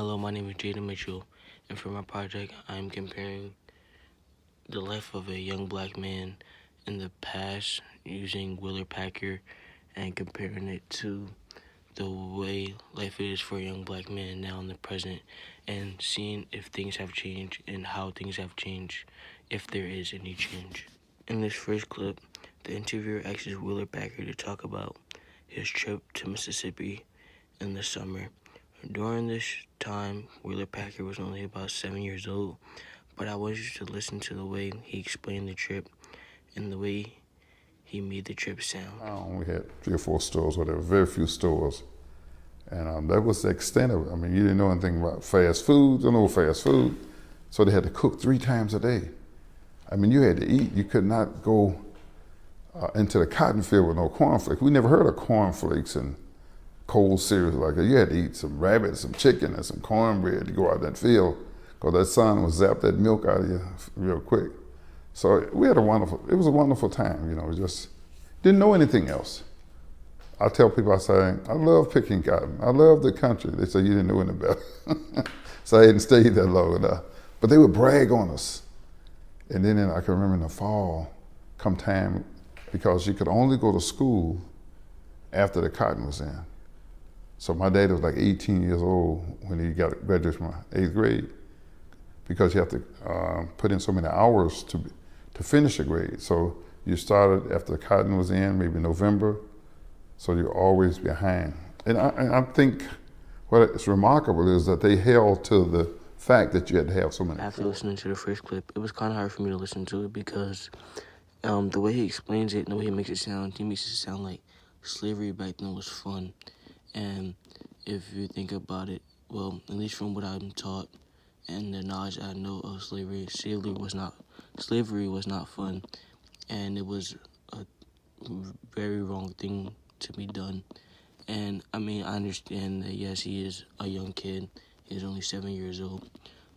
Hello, my name is Jaden Mitchell, and for my project, I am comparing the life of a young black man in the past using Wheeler Packard and comparing it to the way life is for a young black man now in the present and seeing if things have changed and how things have changed, if there is any change. In this first clip, the interviewer asks Wheeler Packard to talk about his trip to Mississippi in the summer. During this time, Wheeler Packard was only about 7 years old, but I want you to listen to the way he explained the trip and the way he made the trip sound. We had 3 or 4 stores, whatever, very few stores. And that was the extent of it. I mean, you didn't know anything about fast food, no fast food. So they had to cook 3 times a day. I mean, you had to eat. You could not go into the cotton field with no cornflakes. We never heard of cornflakes and cold cereals like that. You had to eat some rabbit, some chicken, and some cornbread to go out that field, because that sun would zap that milk out of you real quick. So we had it was a wonderful time, just didn't know anything else. I tell people, I say, I love picking cotton. I love the country. They say, you didn't know any better. So I hadn't stayed there long enough. But they would brag on us. And then I can remember in the fall, come time, because you could only go to school after the cotton was in. So my dad was like 18 years old when he graduated from 8th grade, because you have to put in so many hours to finish a grade. So you started after the cotton was in, maybe November, so you're always behind. And I think what is remarkable is that they held to the fact that you had to have so many. After listening to the first clip, it was kind of hard for me to listen to it because the way he explains it and the way he makes it sound like slavery back then was fun. And if you think about it, well, at least from what I'm taught and the knowledge I know of slavery was not fun, and it was a very wrong thing to be done. And I mean, I understand that yes, he is a young kid. He's only 7 years old,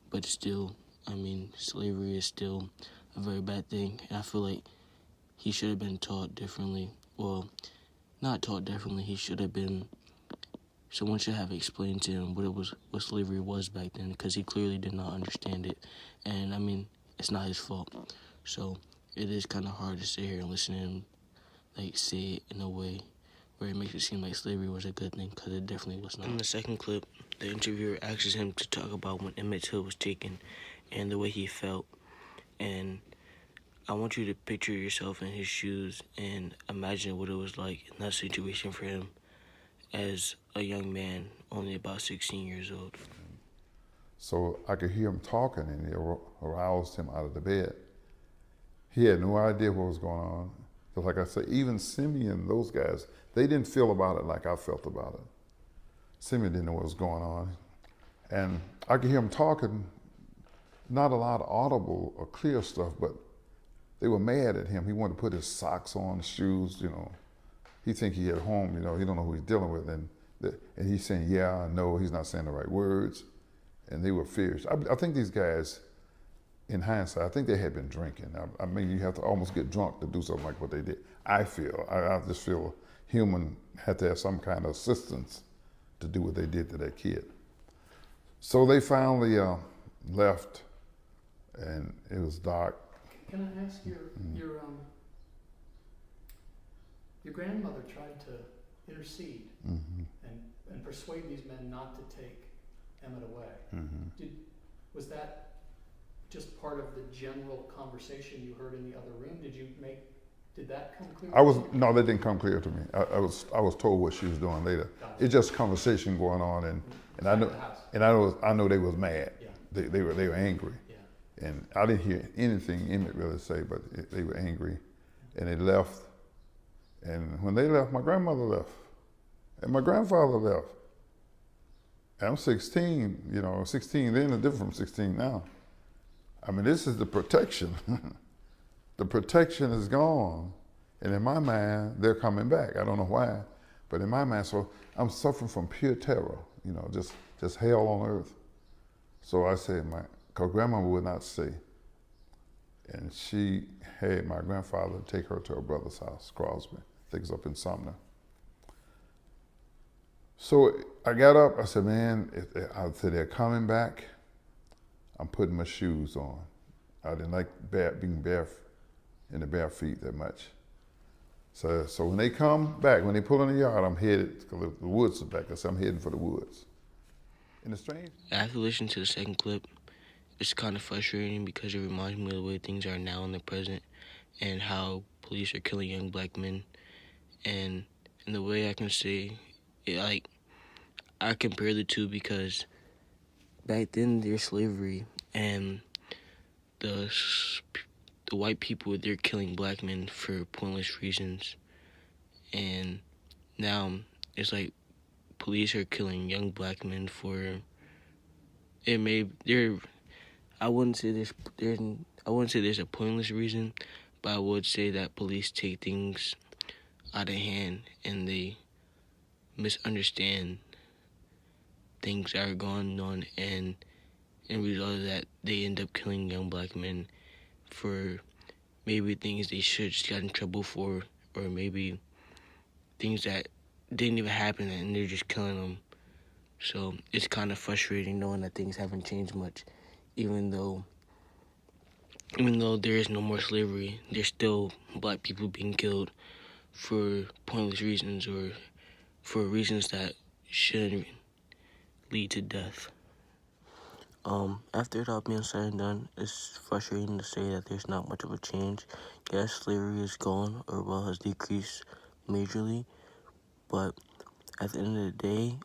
but still, I mean, slavery is still a very bad thing. And I feel like he should have been taught differently. Well, not taught differently. Someone should have explained to him what slavery was back then, because he clearly did not understand it. And I mean, it's not his fault. So it is kind of hard to sit here and listen to him say it in a way where it makes it seem like slavery was a good thing, because it definitely was not. In the second clip, the interviewer asks him to talk about when Emmett Till was taken and the way he felt. And I want you to picture yourself in his shoes and imagine what it was like in that situation for him as a young man, only about 16 years old. So I could hear him talking, and it aroused him out of the bed. He had no idea what was going on. Because like I said, even Simeon, those guys, they didn't feel about it like I felt about it. Simeon didn't know what was going on. And I could hear him talking, not a lot of audible or clear stuff, but they were mad at him. He wanted to put his socks on, shoes, He think he at home, he don't know who he's dealing with. And he's saying, yeah, no, he's not saying the right words. And they were fierce. I think these guys, in hindsight, I think they had been drinking. I mean, you have to almost get drunk to do something like what they did. I just feel human had to have some kind of assistance to do what they did to that kid. So they finally left, and it was dark. Can I ask your grandmother tried to intercede and persuade these men not to take Emmett away. Was that just part of the general conversation you heard in the other room? Did that come clear? No, that didn't come clear to me. I was told what she was doing later. Gotcha. It's just conversation going on, and I know they was mad. Yeah. They were angry. Yeah. And I didn't hear anything Emmett really say, but they were angry, and they left. And when they left, my grandmother left, and my grandfather left. And I'm 16, 16 then is different from 16 now. I mean, this is the protection. The protection is gone. And in my mind, they're coming back. I don't know why, but in my mind, so I'm suffering from pure terror, just hell on earth. So I said, because grandmama would not stay. And she had my grandfather take her to her brother's house, Crosby. I think it's up in Sumner. So I got up. I said, man, I said they're coming back. I'm putting my shoes on. I didn't like being bare in the bare feet that much. So when they come back, when they pull in the yard, I'm headed, because the woods are back. I said, I'm heading for the woods. And the strange. After listening to the second clip, it's kind of frustrating because it reminds me of the way things are now in the present and how police are killing young black men. And in the way I can say it, like, I compare the two because back then there's slavery and the white people, they're killing black men for pointless reasons. And now it's like police are killing young black men for, it may, they're, I wouldn't say there's a pointless reason, but I would say that police take things out of hand and they misunderstand things that are going on, and in result of that, they end up killing young black men for maybe things they should just got in trouble for, or maybe things that didn't even happen and they're just killing them. So it's kind of frustrating knowing that things haven't changed much, even though there is no more slavery, there's still black people being killed for pointless reasons or for reasons that shouldn't lead to death. After it all being said and done, it's frustrating to say that there's not much of a change. Yes, slavery is gone, or well, has decreased majorly, but at the end of the day,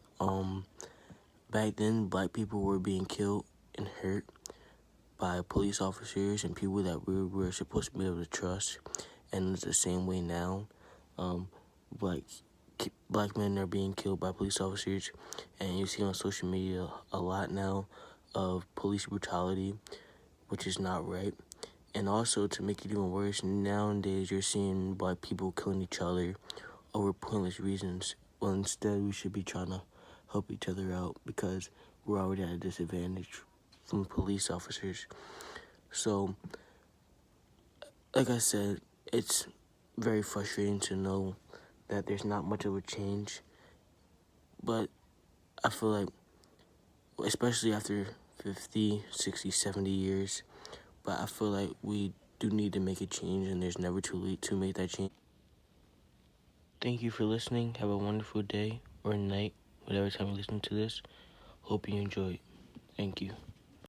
back then, black people were being killed and hurt by police officers and people that we were supposed to be able to trust, and it's the same way now. Black men are being killed by police officers, and you see on social media a lot now of police brutality, which is not right. And also, to make it even worse, nowadays you're seeing black people killing each other over pointless reasons. Well, instead we should be trying to help each other out because we're already at a disadvantage from police officers. So, like I said, it's very frustrating to know that there's not much of a change, but I feel like, especially after 50, 60, 70 years, but I feel like we do need to make a change, and there's never too late to make that change. Thank you for listening. Have a wonderful day or night, whatever time you listen to this. Hope you enjoy. Thank you.